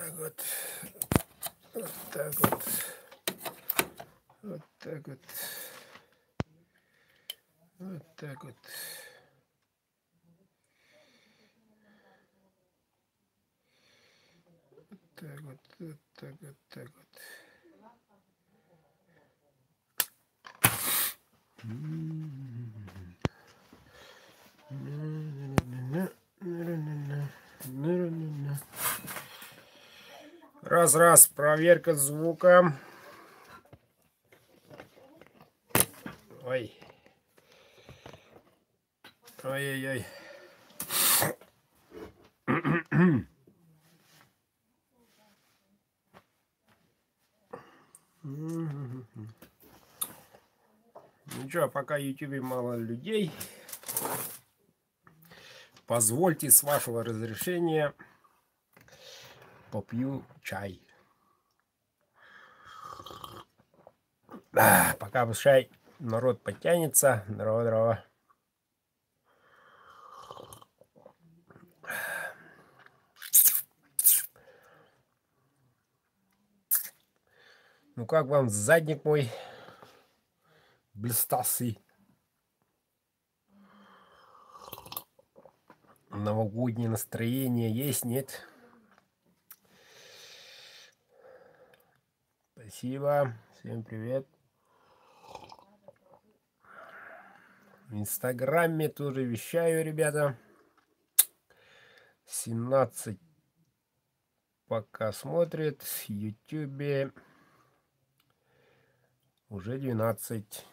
так вот. Вот так вот. Вот так вот. Вот так вот. Так вот, вот так вот, так вот. Раз, проверка звука. Ой. Ой-ой-ой. Ничего, пока в YouTube мало людей, позвольте с вашего разрешения попью чай. Пока чай народ подтянется. Здорово. Ну как вам задник мой блистасый? Новогоднее настроение есть, нет? Спасибо. Всем привет. В Инстаграме тоже вещаю, ребята. 17 пока смотрит. В Ютубе уже 12.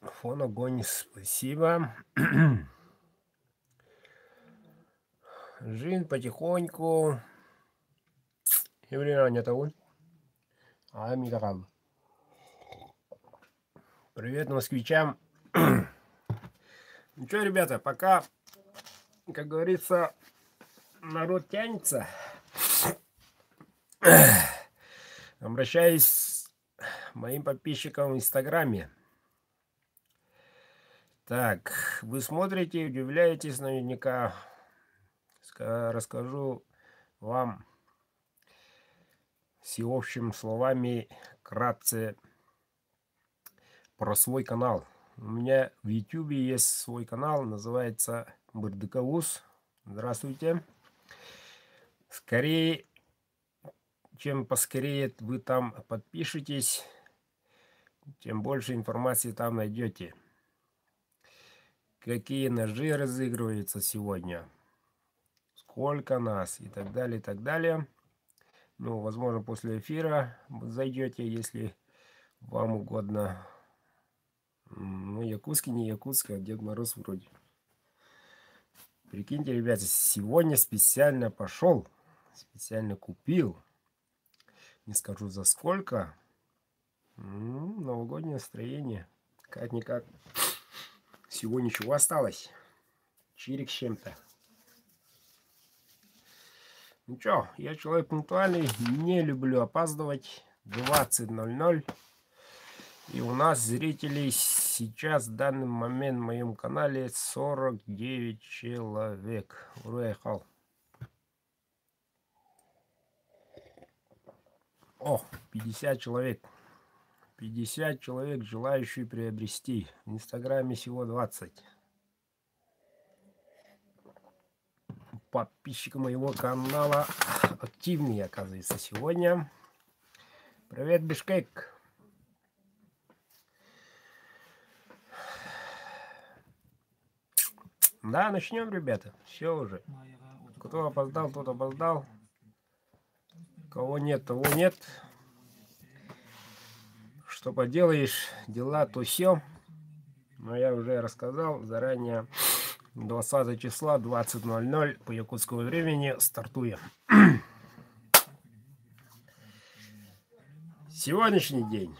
Фон огонь, спасибо. Жин потихоньку. Еврина не того. А Миграм. Привет москвичам. Ну что, ребята, пока, как говорится, народ тянется, обращаюсь к моим подписчикам в Инстаграме. Так, вы смотрите, удивляетесь наверняка. Расскажу вам всеобщими словами вкратце про свой канал. У меня в YouTube есть свой канал, называется Бырдыковуз. Здравствуйте. Скорее, чем поскорее вы там подпишитесь, тем больше информации там найдете. Какие ножи разыгрываются сегодня, сколько нас и так далее, и так далее. Ну, возможно, после эфира зайдете, если вам угодно. Ну, якутский, не якутский, а Дед Мороз вроде. Прикиньте, ребята, сегодня специально пошел, специально купил. Не скажу за сколько. Новогоднее настроение. Как-никак. Всего ничего осталось. Чирик с чем-то. Ну что, я человек пунктуальный, не люблю опаздывать. 20:00. И у нас зрителей сейчас в данный момент в моем канале 49 человек. Уехал. О, 50 человек. 50 человек, желающие приобрести. В Инстаграме всего 20. Подписчики моего канала активнее, оказывается, сегодня. Привет, Бишкек. Да, начнем, ребята. Все уже. Кто опоздал, тот опоздал. Кого нет, того нет. Что поделаешь, дела то все. Но я уже рассказал заранее. 20 числа, 20:00 по якутскому времени стартуем. Сегодняшний день.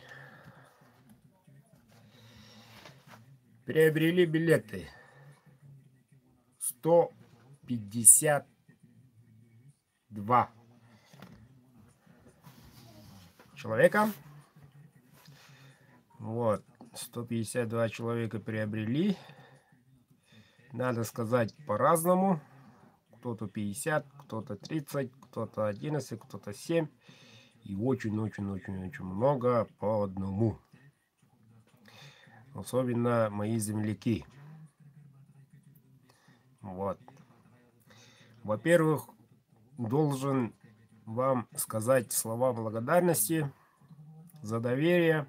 Приобрели билеты 152 человека. Вот, 152 человека приобрели. Надо сказать по-разному. кто-то 50, кто-то 30, кто-то 11, кто-то 7. И очень-очень-очень-очень много по одному. Особенно мои земляки. Вот. Во-первых, должен вам сказать слова благодарности за доверие.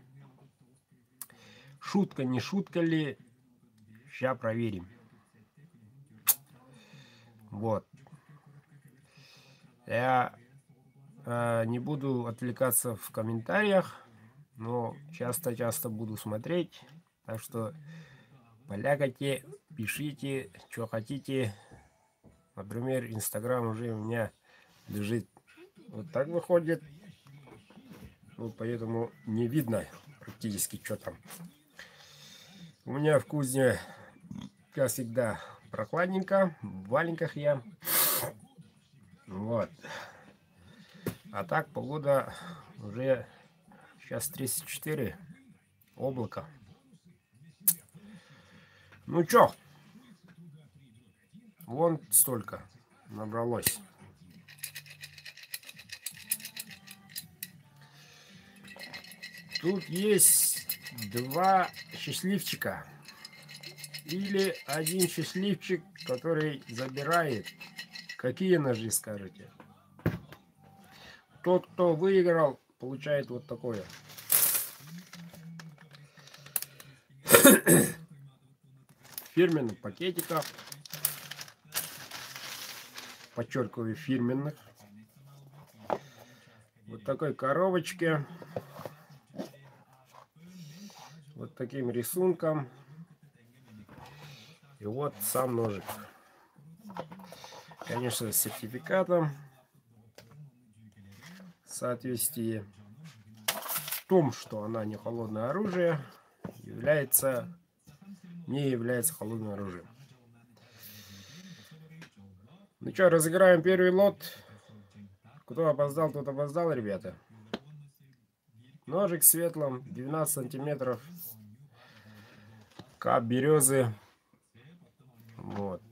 Шутка, не шутка ли? Сейчас проверим. Вот. Я не буду отвлекаться в комментариях, но часто-часто буду смотреть. Так что полякайте, пишите, что хотите. Например, Инстаграм уже у меня лежит вот так выходит. Вот поэтому не видно практически, что там. У меня в кузне, как всегда, прохладненько. В валенках я. Вот. А так погода уже сейчас 34. Облако. Ну чё? Вон столько набралось. Тут есть два счастливчика. Или один счастливчик, который забирает. Какие ножи, скажете? Тот, кто выиграл, получает вот такое. Фирменных пакетиков. Подчеркиваю, фирменных. Вот такой коробочке. Вот таким рисунком. И вот сам ножик. Конечно, с сертификатом. В соответствии в том, что она не холодное оружие, не является холодным оружием. Ну что, разыграем первый лот. Кто опоздал, тот опоздал, ребята. Ножик светлым, 12 сантиметров. Кап березы. Вот.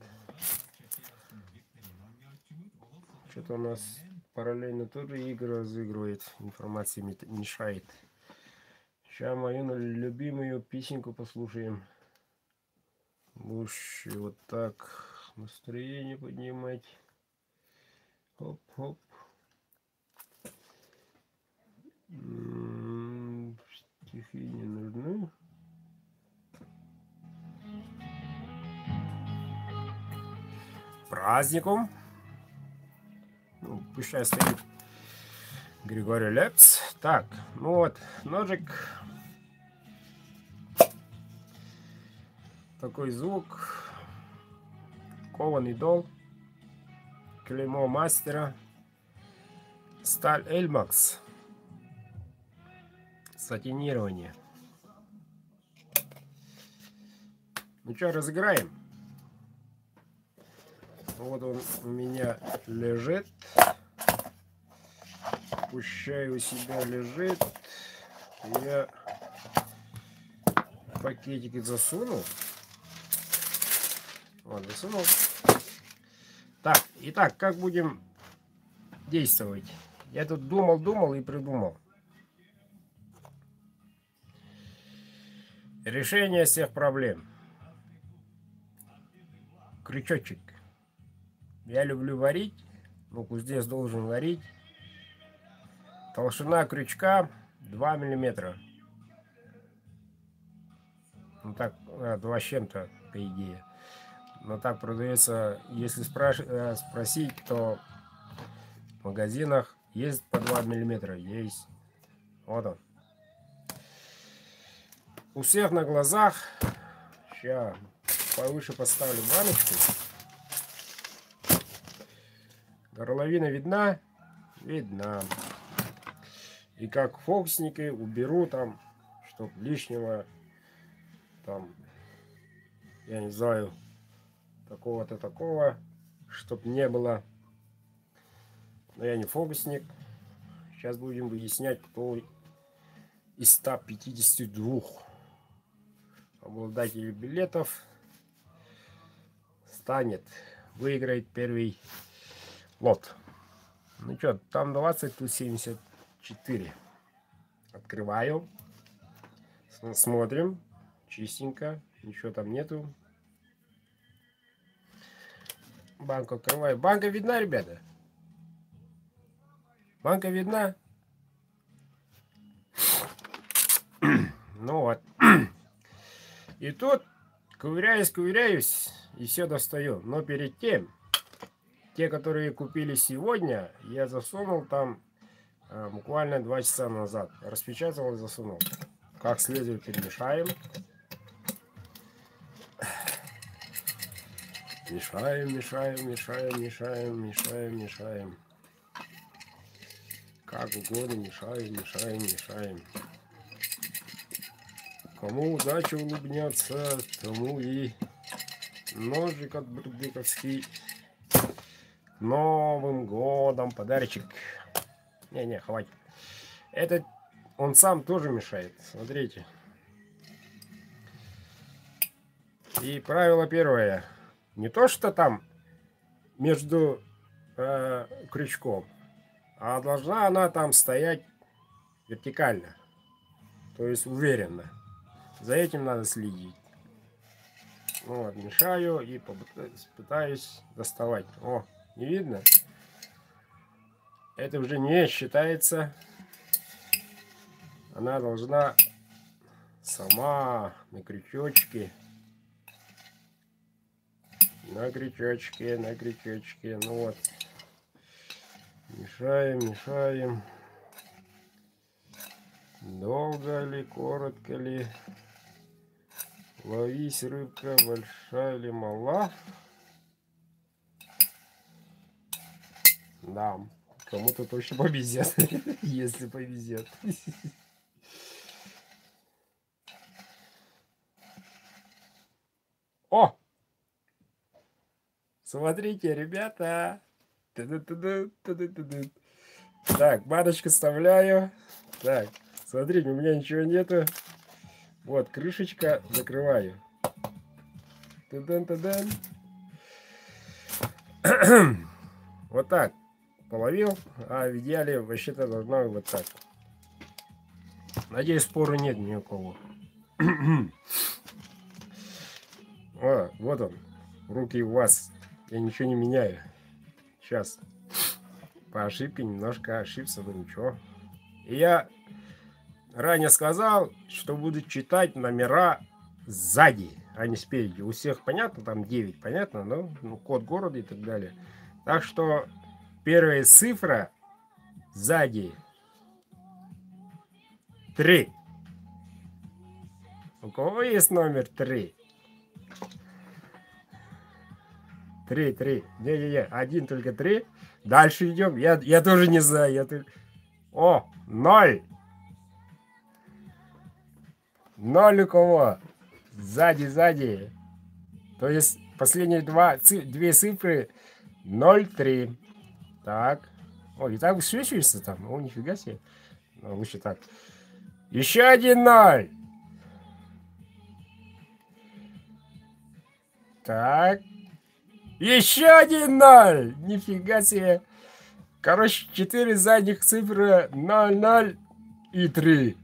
Что-то у нас параллельно тоже игры разыгрывает. Информация мешает. Сейчас мою любимую песенку послушаем. Лучше вот так настроение поднимать. Хоп-хоп. Стихи не нужны. Праздником. Ну, пущай стоит Григорий Лепс. Так, ну вот, ножик. Такой звук. Кованый дол. Клеймо мастера. Сталь Эльмакс. Сатинирование. Ну что, разыграем? Вот он у меня лежит. Пущай у себя лежит. Я пакетики засунул. Вот, засунул. Так, итак, как будем действовать? Я тут думал и придумал. Решение всех проблем. Крючочек. Я люблю варить. Ну, кузнец должен варить. Толщина крючка 2 миллиметра. Ну так, 2 с чем-то, по идее. Но так продается, если спросить, то в магазинах есть по 2 миллиметра. Есть. Вот он. У всех на глазах. Сейчас повыше поставлю баночку. Горловина видна? Видна. И как фокусники уберу там, чтоб лишнего там, я не знаю, такого-то такого, чтоб не было. Но я не фокусник. Сейчас будем выяснять, кто из 152 обладателей билетов станет выиграет первый лот. Ну что, там 20, тут 74. Открываю. Смотрим. Чистенько. Ничего там нету. Банку открываю. Банка видна, ребята? Банка видна? Ну вот. И тут ковыряюсь, и все достаю. Но перед тем, те, которые купили сегодня, я засунул там буквально 2 часа назад. Распечатал и засунул. Как следует перемешаем. Мешаем. Как угодно мешаем. Кому удача улыбнется, тому и ножик от Бурдыковский. Новым годом подарочек. Не, хватит. Этот он сам тоже мешает. Смотрите. И правило первое. Не то, что там между крючком, а должна она там стоять вертикально. То есть уверенно. За этим надо следить. Вот, мешаю и пытаюсь доставать. О, не видно? Это уже не считается. Она должна сама на крючочке. На крючочке. Ну вот. Мешаем. Долго ли, коротко ли? Ловись, рыбка, большая или мала? Да, кому-то точно повезет, если повезет. О! Смотрите, ребята! Так, баночку вставляю. Так, смотрите, у меня ничего нету. Вот, крышечка, закрываю. Вот так. Половил, а в идеале вообще-то должна вот так. Надеюсь, спору нет никакого. О, вот он. Руки у вас. Я ничего не меняю. Сейчас. По ошибке немножко ошибся, но ничего. И я ранее сказал, что буду читать номера сзади, а не спереди. У всех понятно, там 9, понятно, но ну, код города и так далее. Так что первая цифра сзади 3. У кого есть номер 3? 3. Не. Один только 3. Дальше идем. Я тоже не знаю. О, 0. 0 у кого? Сзади. То есть последние две цифры 0,3. Так. О, и так высвечивается там. О, нифига себе. Ну, лучше так. Еще один 0. Так. Еще один 0. Нифига себе. Короче, 4 задних цифры 0 и 3.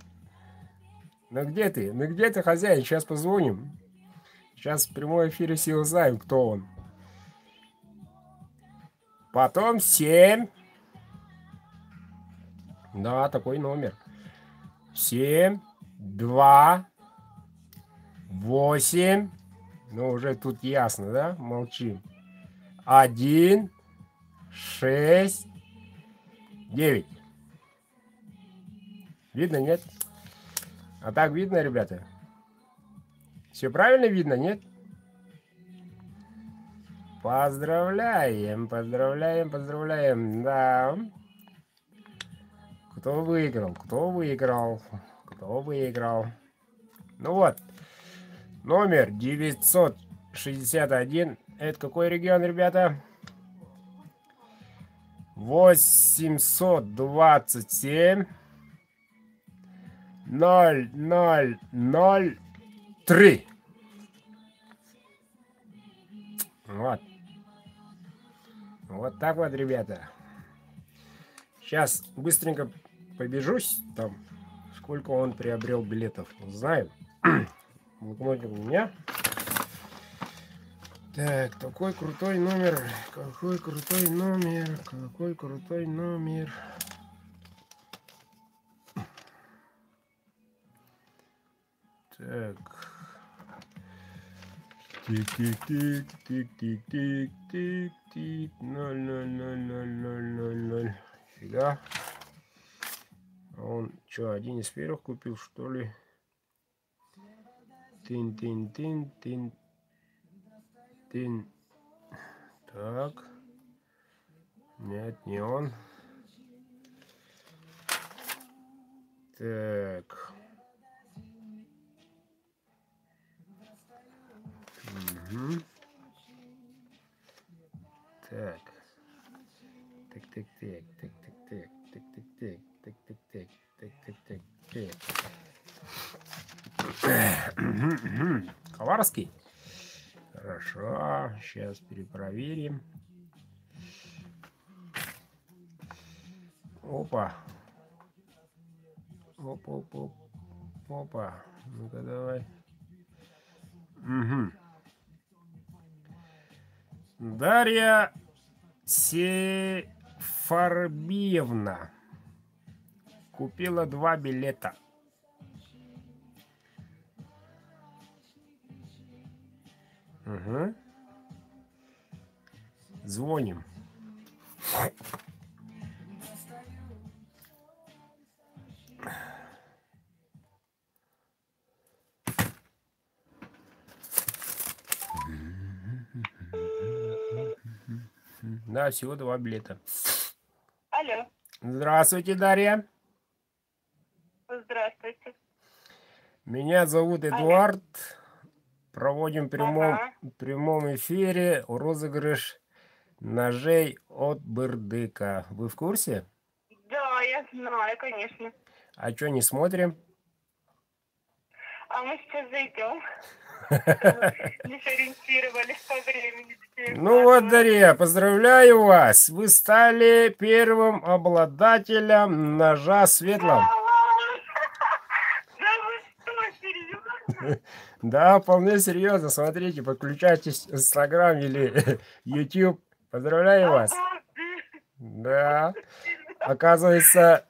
Ну где ты? Ну где ты, хозяин? Сейчас позвоним. Сейчас в прямом эфире все узнаем, кто он. Потом 7. Да, такой номер. 7, 2, 8. Ну, уже тут ясно, да? Молчим. 1, 6, 9. Видно, нет? А так видно, ребята? Все правильно видно, нет? Поздравляем. Да. Кто выиграл? Ну вот. Номер 961. Это какой регион, ребята? 827 0003. Вот. Вот так вот, ребята. Сейчас быстренько побежусь там, сколько он приобрел билетов. Знаю. Блокнотик у меня. Так, такой крутой номер. Какой крутой номер. Какой крутой номер. Так. Тик-тик-тик-тик-тик-тик-тик. 0-0-0-0-0-0-0. Фига. А он что, один из первых купил, что ли? Тин-тин-тин-тин-тин. Так. Нет, не он. Так. Угу. Так. Так. Коварский. Хорошо. Сейчас перепроверим. Опа. Оп. Опа. Ну-ка давай. Угу. Дарья Сефарбиевна купила 2 билета. Угу. Звоним. Да, всего 2 билета. Алло. Здравствуйте, Дарья. Здравствуйте. Меня зовут Эдуард. Проводим в Ага. прямом эфире розыгрыш ножей от Бердыка. Вы в курсе? Да, я знаю, конечно. А что не смотрим? А мы сейчас зайдем. Не сориентировались по времени. Ну вот, Дарья, поздравляю вас. Вы стали первым обладателем ножа светлого. Да вы что, серьезно? Да, вполне серьезно. Смотрите, подключайтесь в Инстаграм или YouTube. Поздравляю вас. Да. Оказывается,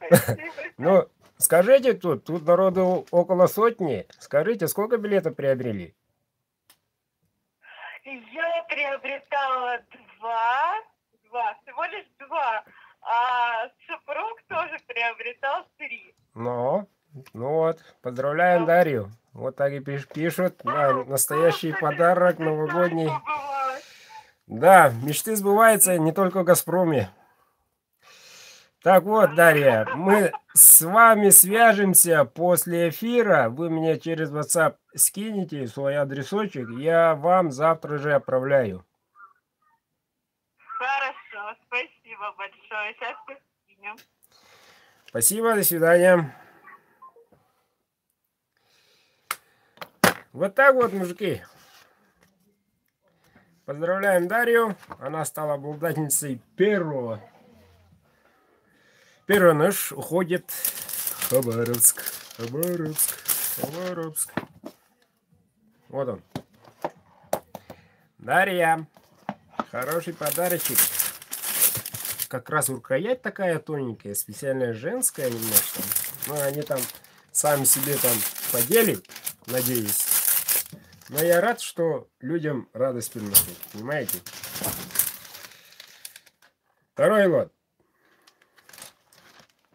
ну, скажите тут народу около сотни. Скажите, сколько билетов приобрели? Я приобретала два, всего лишь 2. А супруг тоже приобретал 3. Ну вот, поздравляем Дарью. Вот так и пишут. Да, настоящий подарок новогодний. Да, мечты сбываются не только в «Газпроме». Так вот, Дарья, мы с вами свяжемся после эфира. Вы мне через WhatsApp скинете свой адресочек. Я вам завтра же отправляю. Хорошо, спасибо большое. Сейчас скинем. Спасибо, до свидания. Вот так вот, мужики. Поздравляем Дарью. Она стала обладательницей первого. Первый нож уходит в Хабаровск. Хабаровск. Вот он. Дарья. Хороший подарочек. Как раз рукоять такая тоненькая, специальная женская немножко. Ну, они там сами себе там поделят, надеюсь. Но я рад, что людям радость приносит. Понимаете? Второй лот.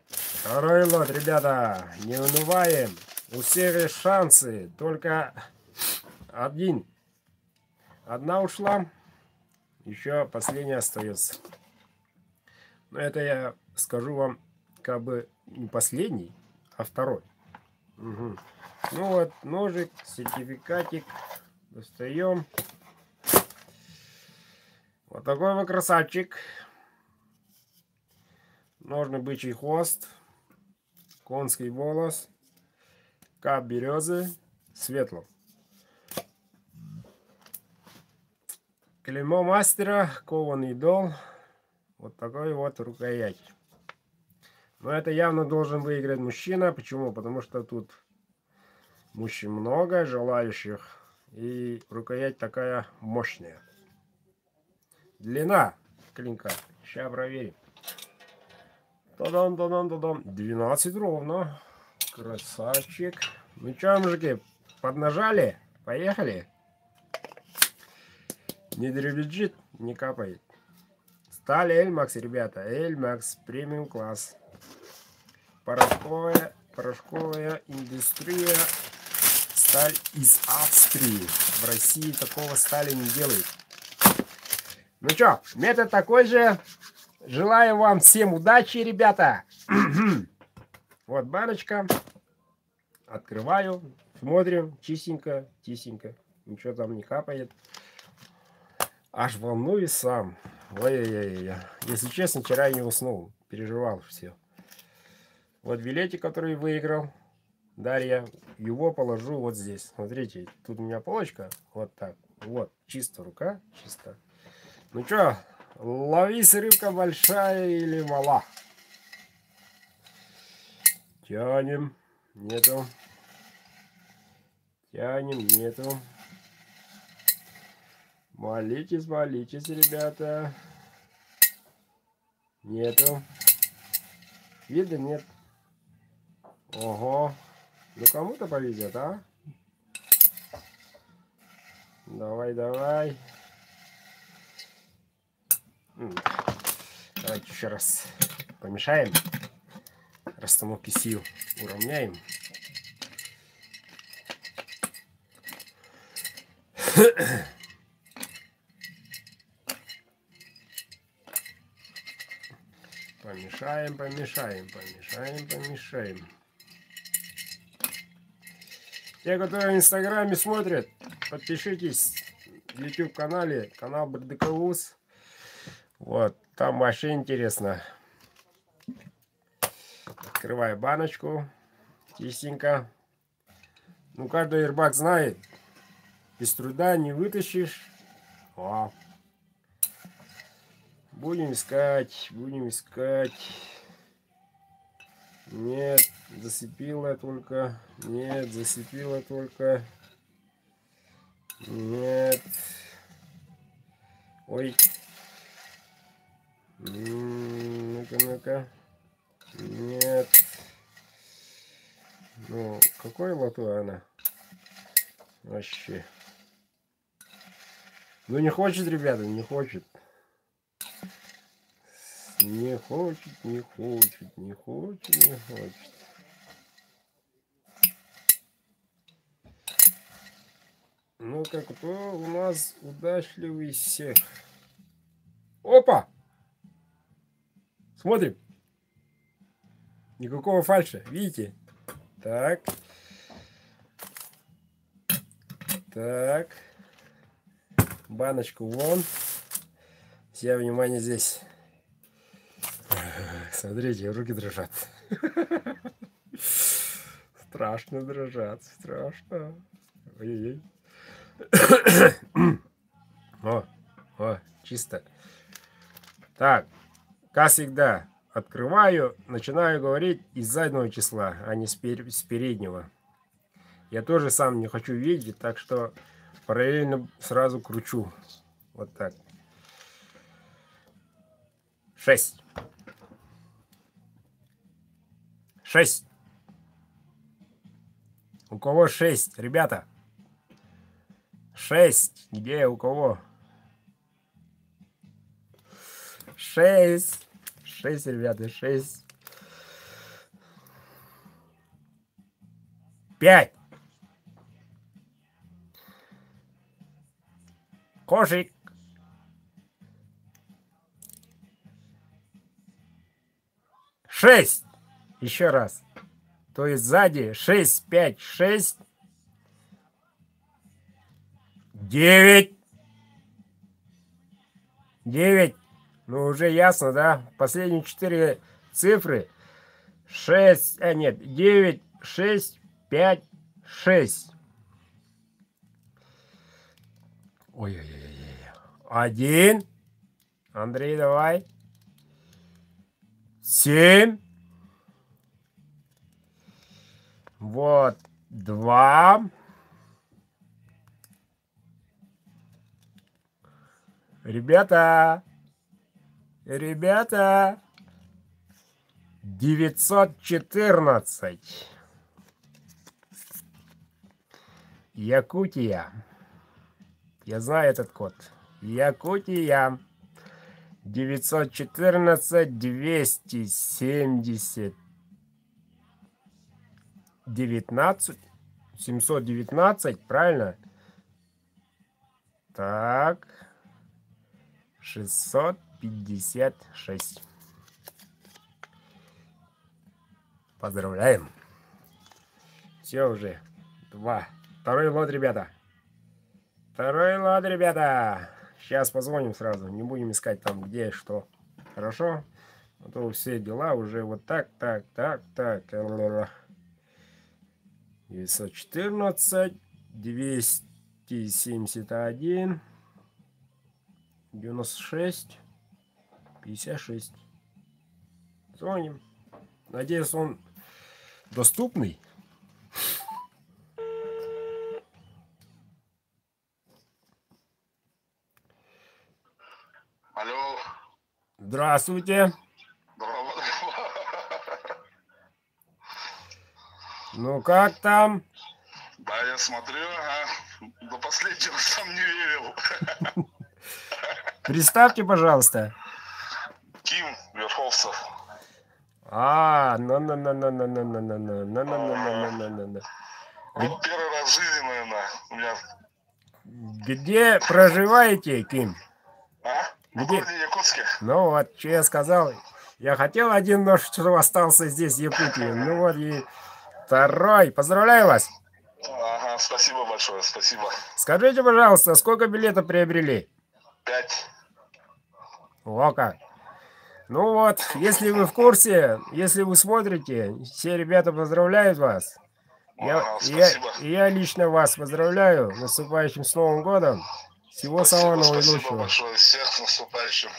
Второй лот, ребята. Не унываем. У всех есть шансы. Только одна ушла. Еще последняя остается. Но это я скажу вам как бы не последний, а второй. Угу. Ну вот, ножик, сертификатик. Достаем. Вот такой вот красавчик. Ножный бычий хвост. Конский волос. Кап березы. Светло. Клеймо мастера. Кованый дол. Вот такой вот рукоять. Но это явно должен выиграть мужчина. Почему? Потому что тут мужчин много желающих. И рукоять такая мощная. Длина клинка. Сейчас проверим. Та-дам. 12 ровно. Красавчик. Ну что, мужики, поднажали? Поехали. Не дребезжит, не капает. Сталь Эльмакс, ребята. Эльмакс премиум класс. Порошковая индустрия. Сталь из Австрии. В России такого стали не делают. Ну что, метод такой же. Желаю вам всем удачи, ребята. Вот баночка. Открываю. Смотрим. Чистенько, чистенько. Ничего там не капает. Аж волнуюсь сам. Ой-ой-ой. Если честно, вчера я не уснул. Переживал все. Вот билетик, который выиграл Дарья. Его положу вот здесь. Смотрите, тут у меня полочка. Вот так. Вот. Чисто рука. Чисто. Ну что, ловись, рыбка большая или мала? Тянем. Нету. Тянем. Нету. Молитесь, молитесь, ребята. Нету. Вида нет. Ого. Ну кому-то повезет, а? Давай, давай. Давайте еще раз помешаем. Расстановки сил уравняем. Помешаем, помешаем, помешаем, помешаем. Те, которые в Инстаграме смотрят, подпишитесь в YouTube канале, канал Бардакаус. Вот, там вообще интересно. Открываю баночку. Чистенько. Ну, каждый рыбак знает, без труда не вытащишь. О. Будем искать, будем искать. Нет, зацепила только. Нет, зацепила только. Нет. Ой. Ну-ка, ну-ка. Нет. Ну, какой лото она? Вообще. Ну, не хочет, ребята, не хочет. Не хочет, не хочет, не хочет, не хочет. Ну-ка, кто у нас удачливый всех? Опа! Смотрим. Никакого фальша, видите? Так. Так. Баночку вон. Все внимание здесь. Смотрите, руки дрожат. Страшно дрожат, страшно. Ой-ой-ой. О, чисто. Так, как всегда, открываю, начинаю говорить из заднего числа, а не с переднего. Я тоже сам не хочу видеть, так что параллельно сразу кручу. Вот так. 6. 6. У кого 6, ребята? 6. Где у кого? 6. 6, ребята, 6. 5. Кошик. 6. Еще раз. То есть сзади 6, 5, 6. 9. 9. Ну, уже ясно, да? Последние 4 цифры. 6, нет, 9, 6, 5, 6. Ой-ой-ой. 1. Андрей, давай. 7. Вот 2. Ребята, 914. Якутия. Я знаю этот код. Якутия. 914 270 19 719, правильно? Так. 656. Поздравляем. Все уже. 2. Второй лот, ребята. Второй лот, ребята. Сейчас позвоним сразу. Не будем искать там, где что. Хорошо? А то все дела уже вот так. 914, 271, 96, 56. Звоним. Надеюсь, он доступный. Алло. Здравствуйте. Здорово. Ну как там? Да, я смотрю, до последнего сам не верил. Представьте, пожалуйста. Ким Верховцев. Ну. Вот первый раз в жизни, наверное, у меня. Где проживаете, Ким? В городе Якутске. Ну вот, что я сказал. Я хотел один, но что остался здесь, в Якутии. Ну вот и второй. Поздравляю вас. Ага, спасибо большое, спасибо. Скажите, пожалуйста, сколько билетов приобрели? 5. О как. Ну вот, если вы в курсе, если вы смотрите, все ребята поздравляют вас. Я лично вас поздравляю. Наступающим с Новым годом. Всего самого наилучшего. Спасибо большое. Всех с наступающим.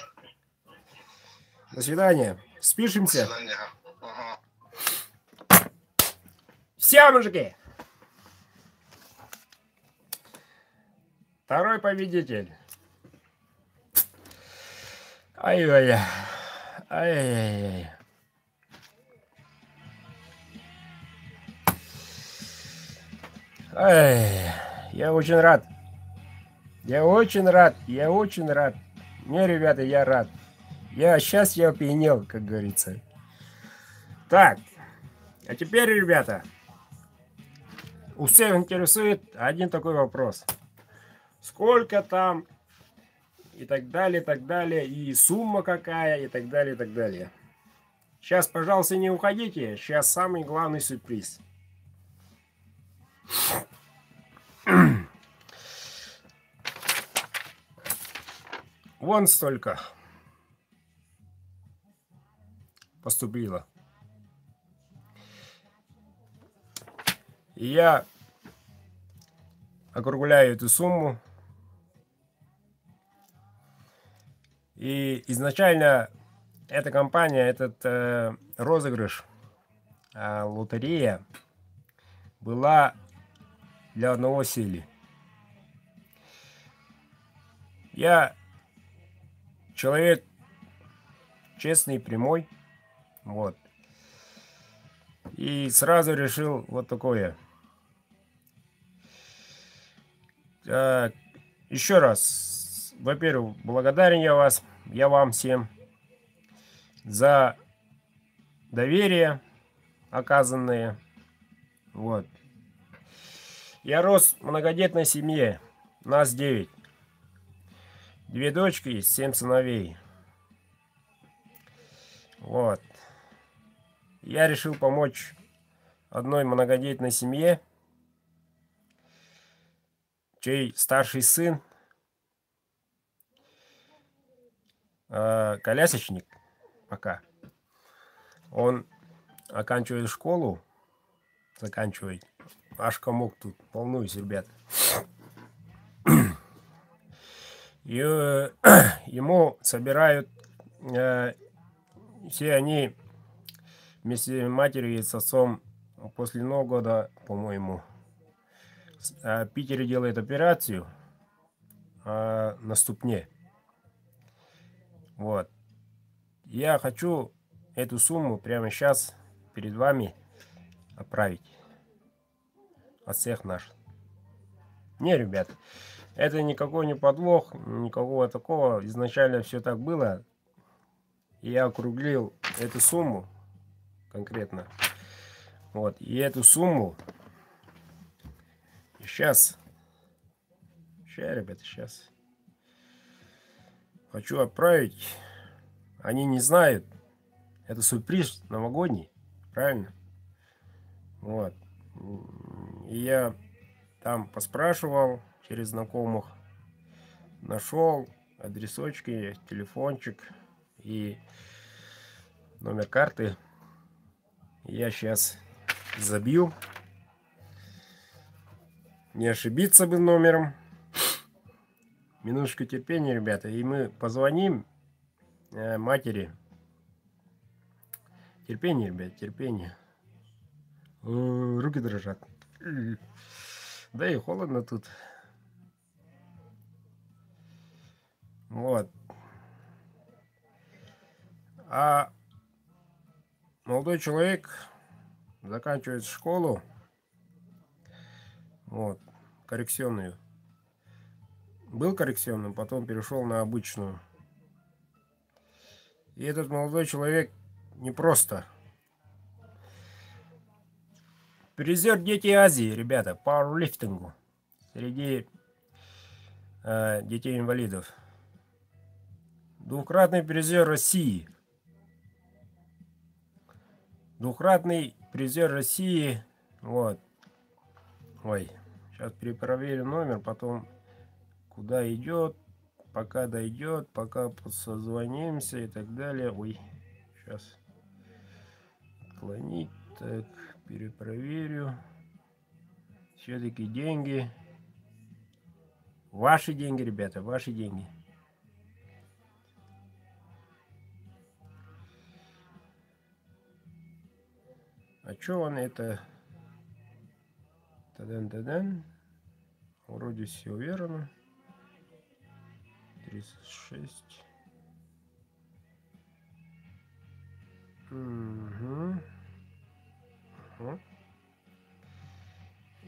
До свидания. Спишемся. До свидания. Ага. Все, мужики. Второй победитель. Ай-яй-яй. Ай-яй-яй. Ай, я очень рад. Я очень рад. Не, ребята, я рад. Сейчас я опьянел, как говорится. Так. А теперь, ребята, у всех интересует один такой вопрос. Сколько там? И так далее, и сумма какая, и так далее. Сейчас, пожалуйста, не уходите. Сейчас самый главный сюрприз. Вон столько поступило. И я округляю эту сумму. И изначально эта компания, этот розыгрыш, лотерея была для одного сели. Я человек честный, прямой, вот. И сразу решил вот такое. Еще раз, во-первых, благодарен я вам всем за доверие оказанное. Вот. Я рос в многодетной семье. Нас 9. 2 дочки и 7 сыновей. Вот. Я решил помочь одной многодетной семье, чей старший сын колясочник пока. Он оканчивает школу. Заканчивает. Аж комок тут. Волнуюсь, ребят. И, ему собирают все они вместе с матерью и с отцом после Нового года, по-моему, в Питере делает операцию на ступне. Вот. Я хочу эту сумму прямо сейчас перед вами отправить от всех наших. Не, ребят, это никакой не подвох, никакого такого. Изначально все так было. Я округлил эту сумму конкретно. Вот. И эту сумму сейчас, ребята, сейчас хочу отправить. Они не знают. Это сюрприз новогодний. Правильно? Вот. И я там поспрашивал через знакомых. Нашел адресочки, телефончик и номер карты. Я сейчас забью. Не ошибиться бы номером. Минуточку терпения, ребята. И мы позвоним матери. Терпение, ребят, терпение. Руки дрожат. Да и холодно тут. Вот. А молодой человек заканчивает школу. Вот. Коррекционную. Был коррекционным, потом перешел на обычную. И этот молодой человек не просто. Призер Дети Азии, ребята, по пауэрлифтингу. Среди детей-инвалидов. Двукратный призер России. Двукратный призер России. Вот. Ой, сейчас перепроверю номер, потом куда идет, пока дойдет, пока созвонимся и так далее. Ой, сейчас отклонить. Так, перепроверю. Все-таки деньги. Ваши деньги, ребята, ваши деньги. А что он это? Тадан-тадан. Вроде все верно. 36. Угу. Угу.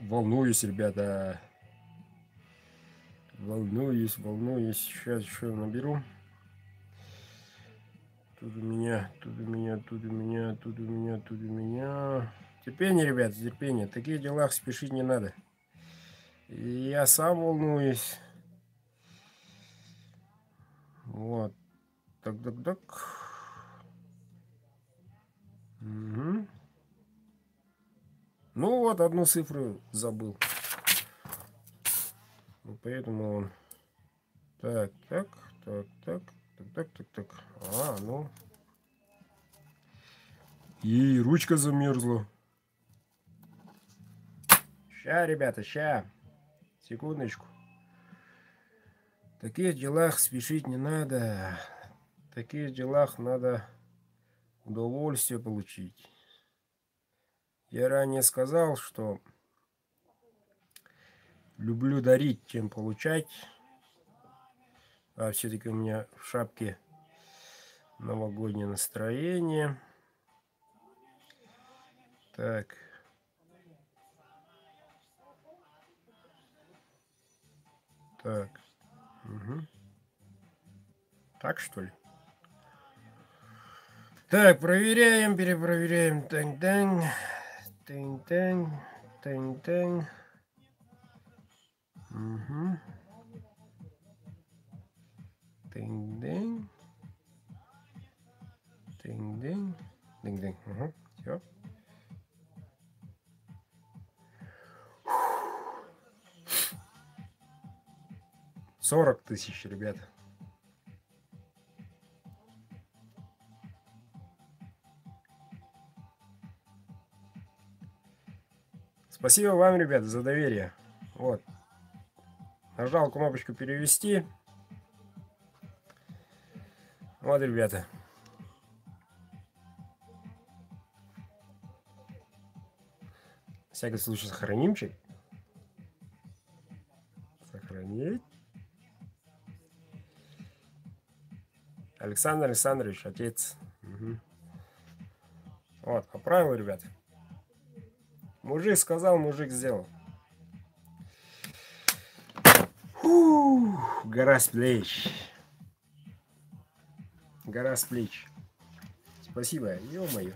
Волнуюсь, ребята. Волнуюсь. Сейчас еще наберу. Тут у меня. Терпение, ребят, терпение. В таких делах спешить не надо. И я сам волнуюсь. Вот. Так. Угу. Ну вот, одну цифру забыл. Поэтому он... Так. Ну. И ручка замерзла. Ща, ребята, ща. Секундочку. В таких делах спешить не надо. В таких делах надо удовольствие получить. Я ранее сказал, что люблю дарить, чем получать. А все-таки у меня в шапке новогоднее настроение. Так. Угу. Так, что ли? Так, проверяем, перепроверяем. Тань-тань. Угу. Тынь-дынь. Угу. Все. $40 000, ребята. Спасибо вам, ребята, за доверие. Вот. Нажал кнопочку перевести. Вот, ребята. всякий случай сохраним чек. Сохранить. Александр Александрович, отец. Угу. Вот, поправил, ребят. Мужик сказал, мужик сделал. Гора с плеч. Гора с плеч. Спасибо, ё-моё.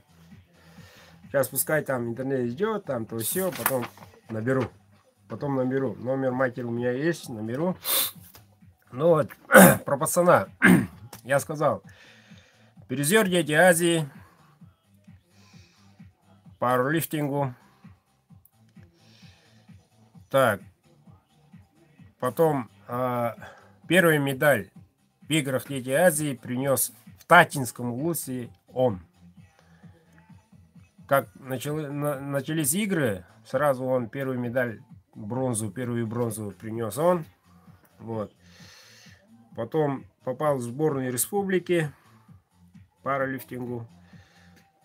Сейчас пускай там интернет идет, там то все, потом наберу. Номер матери у меня есть, наберу. Ну вот, про пацана. Я сказал. Призер Дети Азии. Пауэрлифтингу. Так. Потом первую медаль в играх Дети Азии принес в Татинском Улусе он. Как начались игры, сразу он первую медаль, первую бронзу принес он. Вот. Потом попал в сборную республики пауэрлифтингу.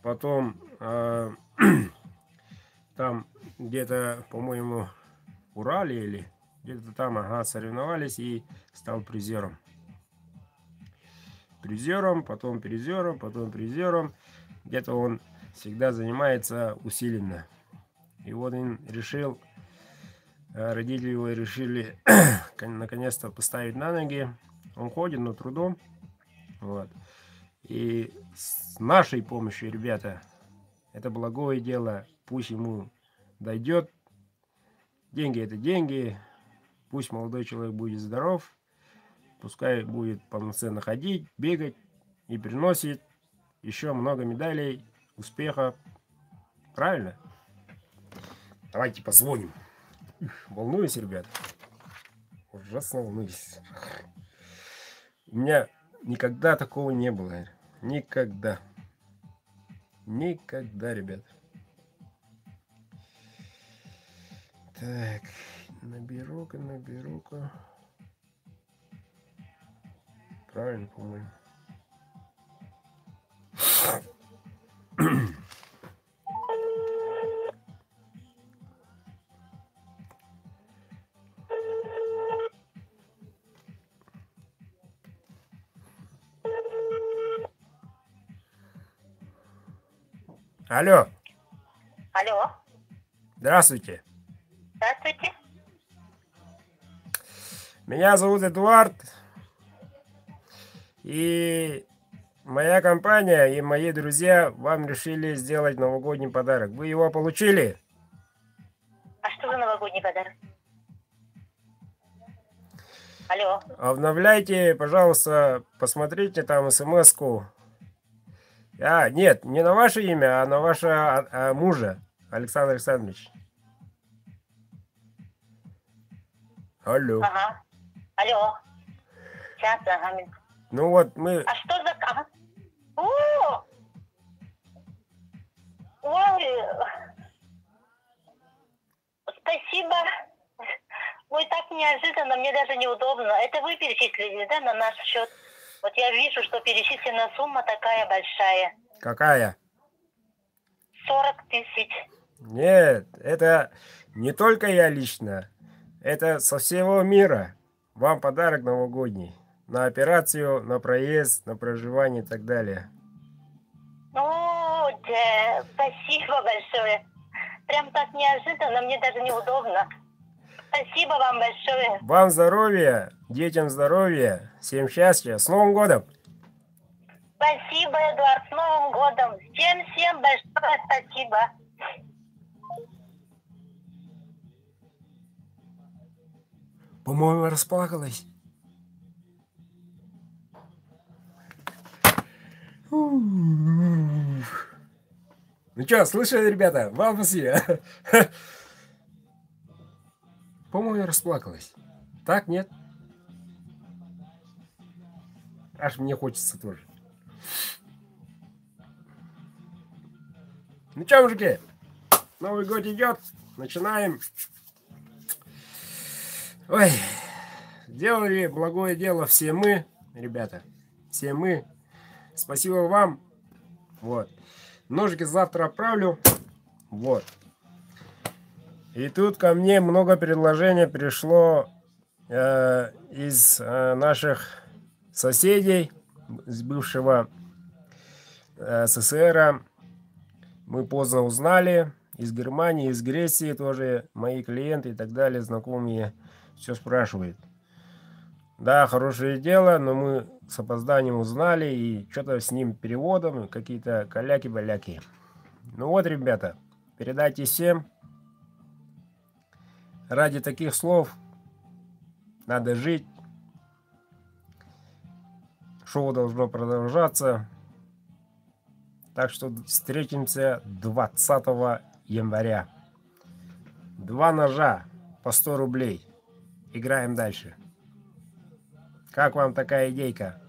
Потом там где-то, по-моему, в Урале или где-то там, ага, соревновались и стал призером. Потом призером. Где-то он всегда занимается усиленно. И вот он решил, родители его решили наконец-то поставить на ноги. Он ходит, но трудом. Вот. И с нашей помощью, ребята, это благое дело, пусть ему дойдет. Деньги это деньги. Пусть молодой человек будет здоров. Пускай будет полноценно ходить, бегать и приносит еще много медалей, успеха. Правильно? Давайте позвоним. Волнуюсь, ребят. Ужасно волнуюсь. У меня никогда такого не было. Никогда. Никогда, ребят. Так, наберу-ка. Правильно, по-моему. Алло. Алло. Здравствуйте. Здравствуйте. Меня зовут Эдуард. И моя компания и мои друзья вам решили сделать новогодний подарок. Вы его получили? А что за новогодний подарок? Алло. Обновляйте, пожалуйста, посмотрите там смс-ку. Нет, не на ваше имя, а на вашего мужа, Александр Александрович. Алло. Ага. Алло. Сейчас, ага. Ну вот мы... А что за... Ага. О! Ой. Спасибо. Ой, так неожиданно, мне даже неудобно. Это вы перечислили, да, на наш счет? Вот я вижу, что перечислена сумма такая большая. Какая? 40 тысяч. Нет, это не только я лично. Это со всего мира. Вам подарок новогодний. На операцию, на проезд, на проживание и так далее. О, да, спасибо большое. Прям так неожиданно, мне даже неудобно. Спасибо вам большое. Вам здоровья, детям здоровья, всем счастья. С Новым годом! Спасибо, Эдуард, с Новым годом. Всем большое спасибо. По-моему, расплакалась. Ну что, слышали, ребята? Вам спасибо. По-моему, я расплакалась. Так, нет? Аж мне хочется тоже. Ну что, мужики? Новый год идет. Начинаем. Ой. Сделали благое дело все мы, ребята. Все мы. Спасибо вам. Вот. Ножики завтра отправлю. Вот. И тут ко мне много предложений пришло из наших соседей, с бывшего СССР. Мы поздно узнали. Из Германии, из Греции тоже мои клиенты и так далее, знакомые, все спрашивают. Да, хорошее дело, но мы с опозданием узнали, и что-то с ним переводом, какие-то каляки-баляки. Ну вот, ребята, передайте всем. Ради таких слов надо жить. Шоу должно продолжаться. Так что встретимся 20 января. 2 ножа по 100 рублей. Играем дальше. Как вам такая идейка?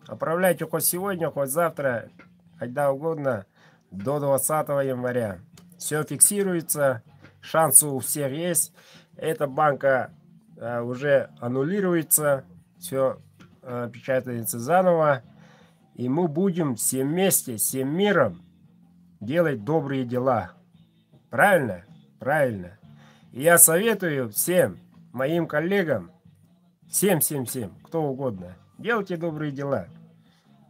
Отправляйте хоть сегодня, хоть завтра, когда угодно, до 20 января. Все фиксируется, шансы у всех есть. Эта банка уже аннулируется, все печатается заново. И мы будем все вместе, всем миром делать добрые дела. Правильно? Правильно. И я советую всем моим коллегам, всем, кто угодно, делайте добрые дела.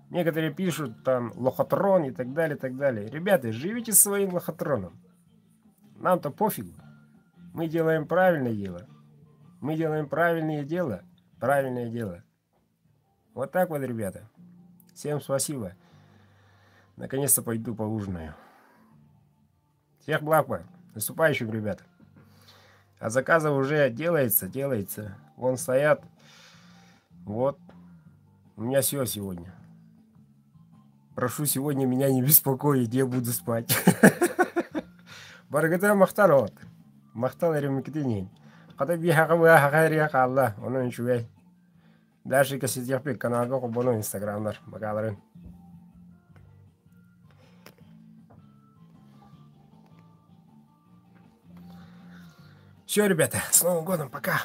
Некоторые пишут там лохотрон и так далее, так далее. Ребята, живите своим лохотроном. Нам-то пофигу. Мы делаем правильное дело. Мы делаем правильное дело. Правильное дело. Вот так вот, ребята. Всем спасибо. Наконец-то пойду поужинаю. Всех благ вам. Наступающим, ребята. А заказы уже делается. Вон стоят. Вот. У меня все сегодня. Прошу сегодня меня не беспокоить, я буду спать. Баргата махтарот. Махталари мактинин. Хата биха хахари халла. Onun şüvey. Дальше касит япик каналга кубону инстаграмдар. Багаларын. Все, ребята, с Новым годом, пока.